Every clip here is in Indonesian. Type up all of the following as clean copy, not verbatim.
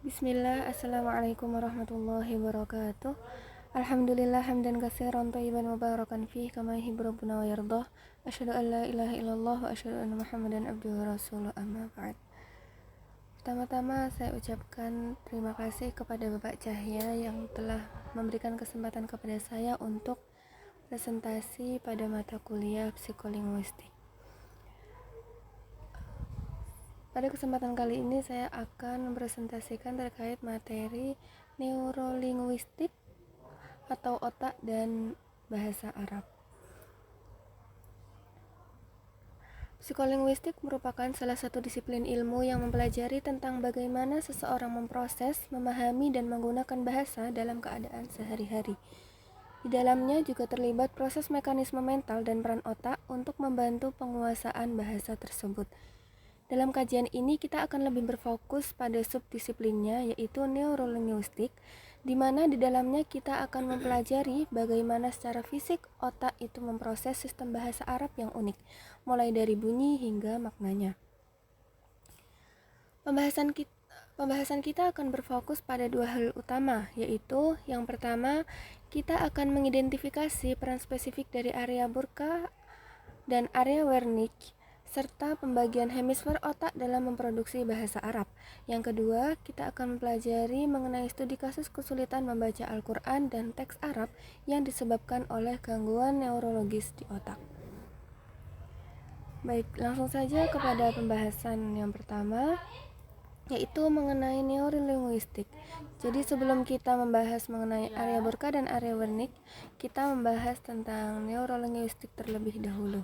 Bismillah, Assalamualaikum warahmatullahi wabarakatuh. Alhamdulillah hamdan katsiran thayyiban mubarakan fih kama yuhibbu rabbuna wa yardah. Asyhadu an la ilaha illallah wa asyhadu anna Muhammadan abduhu wa rasuluh, amma ba'd. Pertama-tama saya ucapkan terima kasih kepada Bapak Cahya yang telah memberikan kesempatan kepada saya untuk presentasi pada mata kuliah psikolinguistik. Pada kesempatan kali ini saya akan mempresentasikan terkait materi neurolinguistik atau otak dan bahasa Arab. Psikolinguistik merupakan salah satu disiplin ilmu yang mempelajari tentang bagaimana seseorang memproses, memahami, dan menggunakan bahasa dalam keadaan sehari-hari. Di dalamnya juga terlibat proses mekanisme mental dan peran otak untuk membantu penguasaan bahasa tersebut. Dalam kajian ini kita akan lebih berfokus pada subdisiplinnya, yaitu neurolinguistik, di mana di dalamnya kita akan mempelajari bagaimana secara fisik otak itu memproses sistem bahasa Arab yang unik, mulai dari bunyi hingga maknanya. Pembahasan kita akan berfokus pada dua hal utama, yaitu yang pertama, kita akan mengidentifikasi peran spesifik dari area Broca dan area Wernicke, serta pembagian hemisfer otak dalam memproduksi bahasa Arab. Yang kedua, kita akan mempelajari mengenai studi kasus kesulitan membaca Al-Quran dan teks Arab yang disebabkan oleh gangguan neurologis di otak. Baik, langsung saja kepada pembahasan yang pertama, yaitu mengenai neurolinguistik. Jadi sebelum kita membahas mengenai area Broca dan area Wernicke, kita membahas tentang neurolinguistik terlebih dahulu.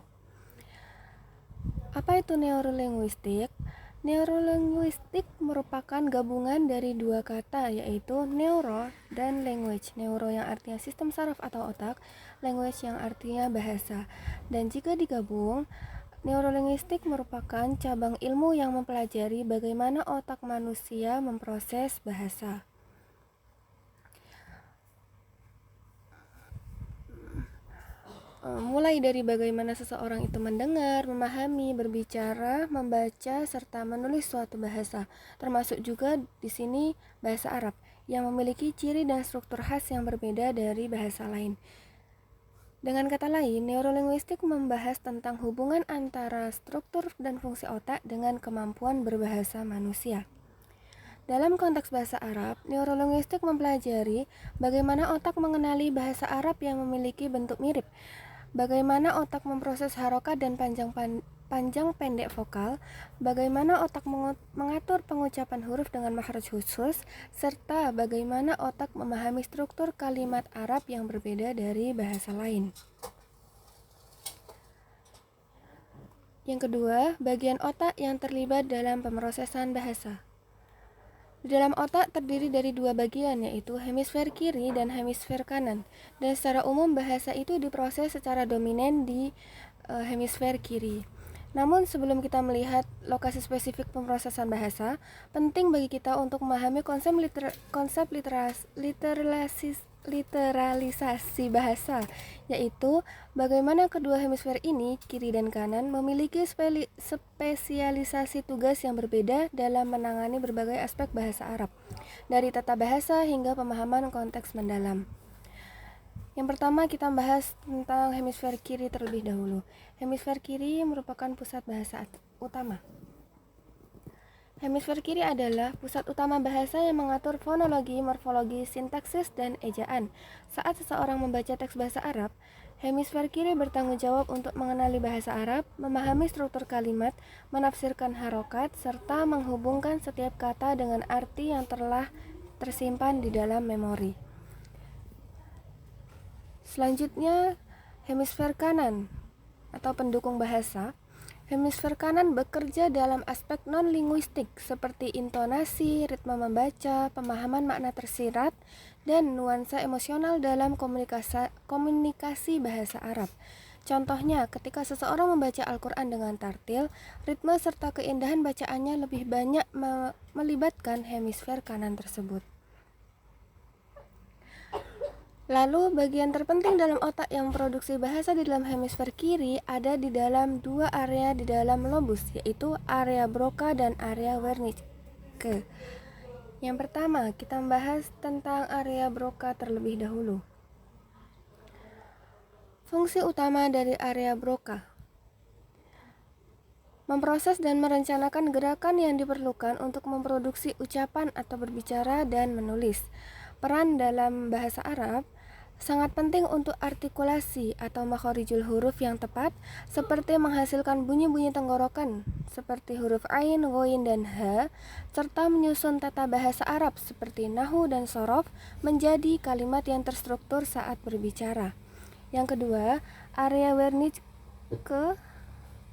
Apa itu neurolinguistik? Neurolinguistik merupakan gabungan dari dua kata, yaitu neuro dan language. Neuro yang artinya sistem saraf atau otak, language yang artinya bahasa. Dan jika digabung, neurolinguistik merupakan cabang ilmu yang mempelajari bagaimana otak manusia memproses bahasa. Mulai dari bagaimana seseorang itu mendengar, memahami, berbicara, membaca, serta menulis suatu bahasa, termasuk juga di sini bahasa Arab yang memiliki ciri dan struktur khas yang berbeda dari bahasa lain. Dengan kata lain, neurolinguistik membahas tentang hubungan antara struktur dan fungsi otak dengan kemampuan berbahasa manusia. Dalam konteks bahasa Arab, neurolinguistik mempelajari bagaimana otak mengenali bahasa Arab yang memiliki bentuk mirip, bagaimana otak memproses harokat dan panjang pendek vokal, bagaimana otak mengatur pengucapan huruf dengan makhraj khusus, serta bagaimana otak memahami struktur kalimat Arab yang berbeda dari bahasa lain. Yang kedua, bagian otak yang terlibat dalam pemrosesan bahasa. Di dalam otak terdiri dari dua bagian, yaitu hemisfer kiri dan hemisfer kanan. Dan secara umum bahasa itu diproses secara dominan di hemisfer kiri. Namun sebelum kita melihat lokasi spesifik pemrosesan bahasa, penting bagi kita untuk memahami konsep literalisasi bahasa, yaitu bagaimana kedua hemisfer ini, kiri dan kanan, memiliki spesialisasi tugas yang berbeda dalam menangani berbagai aspek bahasa Arab, dari tata bahasa hingga pemahaman konteks mendalam. Yang pertama kita bahas tentang hemisfer kiri terlebih dahulu. Hemisfer kiri merupakan pusat bahasa utama. Hemisfer kiri adalah pusat utama bahasa yang mengatur fonologi, morfologi, sintaksis, dan ejaan. Saat seseorang membaca teks bahasa Arab, hemisfer kiri bertanggung jawab untuk mengenali bahasa Arab, memahami struktur kalimat, menafsirkan harokat, serta menghubungkan setiap kata dengan arti yang telah tersimpan di dalam memori. Selanjutnya, hemisfer kanan atau pendukung bahasa. Hemisfer kanan bekerja dalam aspek non-linguistik seperti intonasi, ritme membaca, pemahaman makna tersirat, dan nuansa emosional dalam komunikasi bahasa Arab. Contohnya, ketika seseorang membaca Al-Quran dengan tartil, ritme serta keindahan bacaannya lebih banyak melibatkan hemisfer kanan tersebut. Lalu bagian terpenting dalam otak yang memproduksi bahasa di dalam hemisfer kiri ada di dalam dua area di dalam lobus, yaitu area Broca dan area Wernicke. Yang pertama, kita membahas tentang area Broca terlebih dahulu. Fungsi utama dari area Broca: memproses dan merencanakan gerakan yang diperlukan untuk memproduksi ucapan atau berbicara dan menulis. Peran dalam bahasa Arab sangat penting untuk artikulasi atau makhorijul huruf yang tepat, seperti menghasilkan bunyi-bunyi tenggorokan seperti huruf ain, ghoin, dan ha, serta menyusun tata bahasa Arab seperti nahu dan sorof menjadi kalimat yang terstruktur saat berbicara. Yang kedua, area Wernicke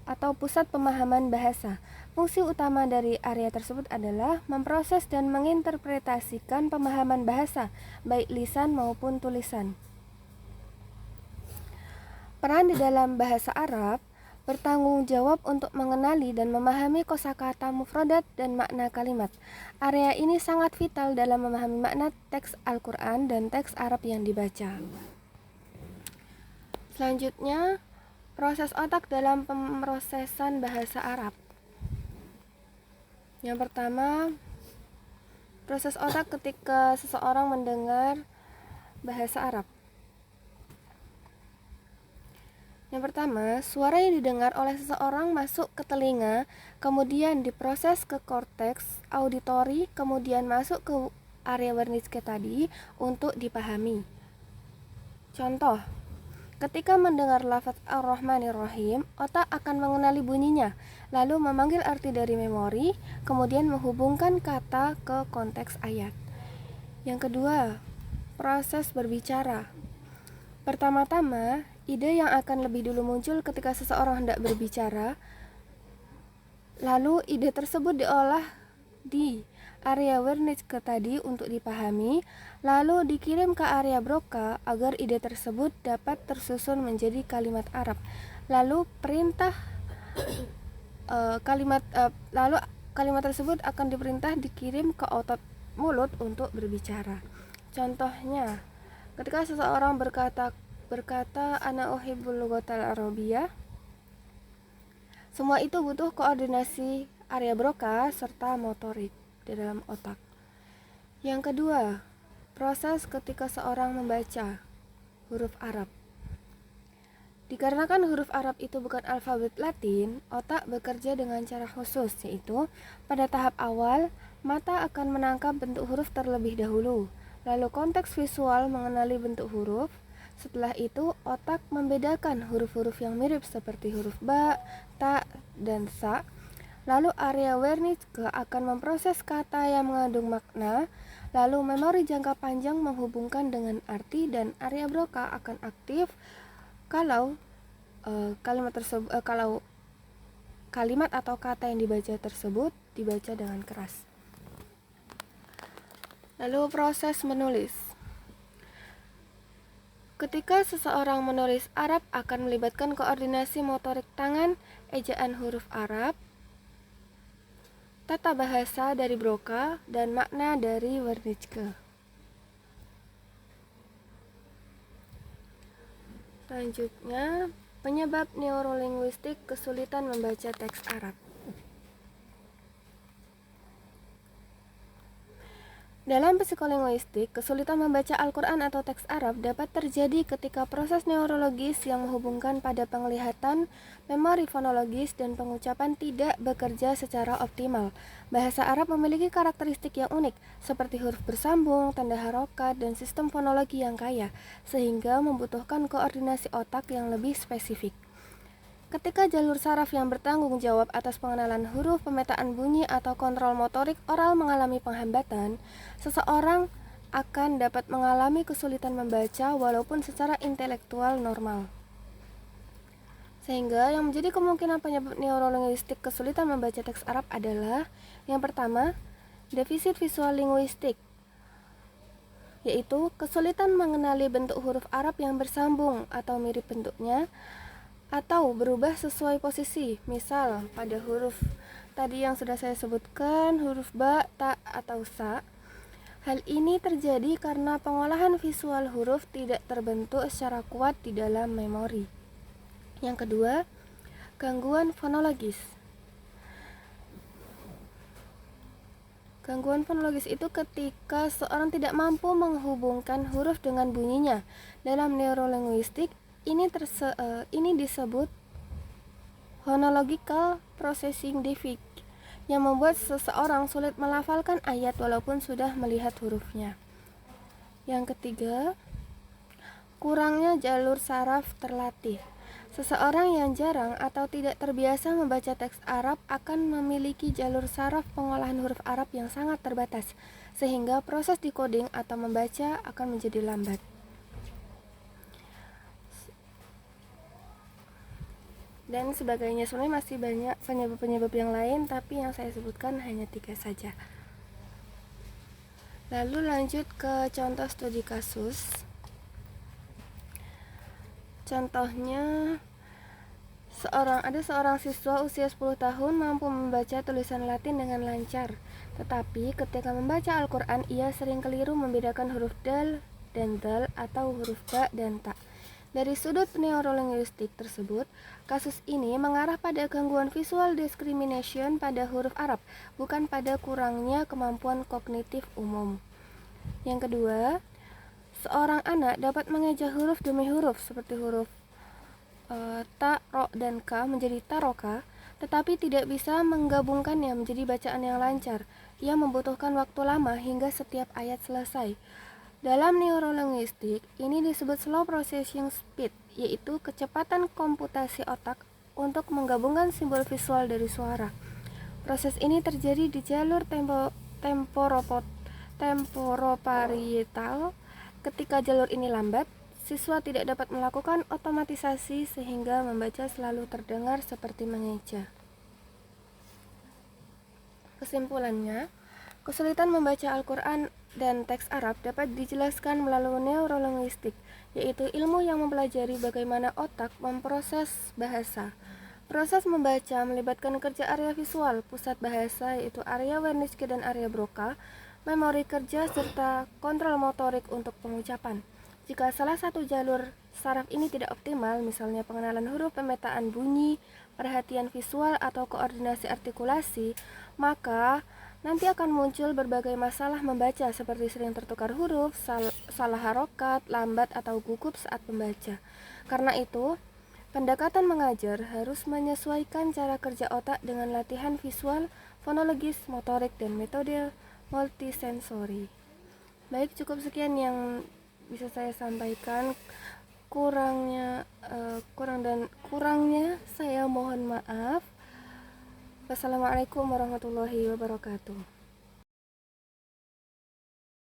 atau pusat pemahaman bahasa. Fungsi utama dari area tersebut adalah memproses dan menginterpretasikan pemahaman bahasa, baik lisan maupun tulisan. Peran di dalam bahasa Arab bertanggung jawab untuk mengenali dan memahami kosakata mufradat dan makna kalimat. Area ini sangat vital dalam memahami makna teks Al-Quran dan teks Arab yang dibaca. Selanjutnya, proses otak dalam pemrosesan bahasa Arab. Yang pertama, proses otak ketika seseorang mendengar bahasa Arab. Yang pertama, suara yang didengar oleh seseorang masuk ke telinga, kemudian diproses ke korteks auditori, kemudian masuk ke area Wernicke tadi untuk dipahami. Contoh, ketika mendengar lafaz Ar-Rahmanir-Rahim, otak akan mengenali bunyinya, lalu memanggil arti dari memori, kemudian menghubungkan kata ke konteks ayat. Yang kedua, proses berbicara. Pertama-tama, ide yang akan lebih dulu muncul ketika seseorang hendak berbicara, lalu ide tersebut diolah di area Wernicke tadi untuk dipahami, lalu dikirim ke area Broca agar ide tersebut dapat tersusun menjadi kalimat Arab. Lalu kalimat tersebut akan diperintah dikirim ke otot mulut untuk berbicara. Contohnya, ketika seseorang berkata ana uhibbul lughatal arabiyyah, semua itu butuh koordinasi area Broca serta motorik di dalam otak. Yang kedua, proses ketika seorang membaca huruf Arab. Dikarenakan huruf Arab itu bukan alfabet Latin, otak bekerja dengan cara khusus, yaitu pada tahap awal, mata akan menangkap bentuk huruf terlebih dahulu, lalu konteks visual mengenali bentuk huruf. Setelah itu, otak membedakan huruf-huruf yang mirip seperti huruf ba, ta, dan sa. Lalu area Wernicke akan memproses kata yang mengandung makna, lalu memori jangka panjang menghubungkan dengan arti, dan area Broca akan aktif kalau kalimat atau kata yang dibaca tersebut dibaca dengan keras. Lalu proses menulis. Ketika seseorang menulis Arab akan melibatkan koordinasi motorik tangan, ejaan huruf Arab, tata bahasa dari Broca, dan makna dari Wernicke. Selanjutnya, penyebab neurolinguistik kesulitan membaca teks Arab. Dalam psikolinguistik, kesulitan membaca Al-Quran atau teks Arab dapat terjadi ketika proses neurologis yang menghubungkan pada penglihatan, memori fonologis, dan pengucapan tidak bekerja secara optimal. Bahasa Arab memiliki karakteristik yang unik, seperti huruf bersambung, tanda harokat, dan sistem fonologi yang kaya, sehingga membutuhkan koordinasi otak yang lebih spesifik. Ketika jalur saraf yang bertanggung jawab atas pengenalan huruf, pemetaan bunyi, atau kontrol motorik oral mengalami penghambatan, seseorang akan dapat mengalami kesulitan membaca walaupun secara intelektual normal. Sehingga yang menjadi kemungkinan penyebab neurolinguistik kesulitan membaca teks Arab adalah: yang pertama, defisit visual linguistik, yaitu kesulitan mengenali bentuk huruf Arab yang bersambung atau mirip bentuknya, atau berubah sesuai posisi. Misal, pada huruf tadi yang sudah saya sebutkan, huruf ba, ta, atau sa. Hal ini terjadi karena pengolahan visual huruf tidak terbentuk secara kuat di dalam memori. Yang kedua, gangguan fonologis. Gangguan fonologis itu ketika seorang tidak mampu menghubungkan huruf dengan bunyinya. Dalam neurolinguistik, ini disebut phonological processing defect, yang membuat seseorang sulit melafalkan ayat walaupun sudah melihat hurufnya. Yang ketiga, kurangnya jalur saraf terlatih. Seseorang yang jarang atau tidak terbiasa membaca teks Arab akan memiliki jalur saraf pengolahan huruf Arab yang sangat terbatas, sehingga proses decoding atau membaca akan menjadi lambat. Dan sebagainya, sebenarnya masih banyak penyebab-penyebab yang lain, tapi yang saya sebutkan hanya 3 saja. Lalu lanjut ke contoh studi kasus. Contohnya, ada seorang siswa usia 10 tahun mampu membaca tulisan Latin dengan lancar, tetapi ketika membaca Al-Quran ia sering keliru membedakan huruf dal dan dal atau huruf ba dan ta. Dari sudut neurolinguistik tersebut, kasus ini mengarah pada gangguan visual discrimination pada huruf Arab, bukan pada kurangnya kemampuan kognitif umum. Yang kedua, seorang anak dapat mengeja huruf demi huruf seperti huruf ta, ro, dan ka menjadi taroka, tetapi tidak bisa menggabungkannya menjadi bacaan yang lancar. Ia membutuhkan waktu lama hingga setiap ayat selesai. Dalam neurolinguistik, ini disebut slow processing speed, yaitu kecepatan komputasi otak untuk menggabungkan simbol visual dari suara. Proses ini terjadi di jalur temporoparietal. Ketika jalur ini lambat, siswa tidak dapat melakukan otomatisasi sehingga membaca selalu terdengar seperti mengeja. Kesimpulannya, kesulitan membaca Al-Quran dan teks Arab dapat dijelaskan melalui neurolinguistik, yaitu ilmu yang mempelajari bagaimana otak memproses bahasa. Proses membaca melibatkan kerja area visual, pusat bahasa yaitu area Wernicke dan area Broca, memori kerja, serta kontrol motorik untuk pengucapan. Jika salah satu jalur saraf ini tidak optimal, misalnya pengenalan huruf, pemetaan bunyi, perhatian visual, atau koordinasi artikulasi, maka nanti akan muncul berbagai masalah membaca seperti sering tertukar huruf, salah harokat, lambat, atau gugup saat membaca. Karena itu, pendekatan mengajar harus menyesuaikan cara kerja otak dengan latihan visual, fonologis, motorik, dan metode multisensori. Baik, cukup sekian yang bisa saya sampaikan. Kurangnya saya mohon maaf. Wassalamualaikum warahmatullahi wabarakatuh.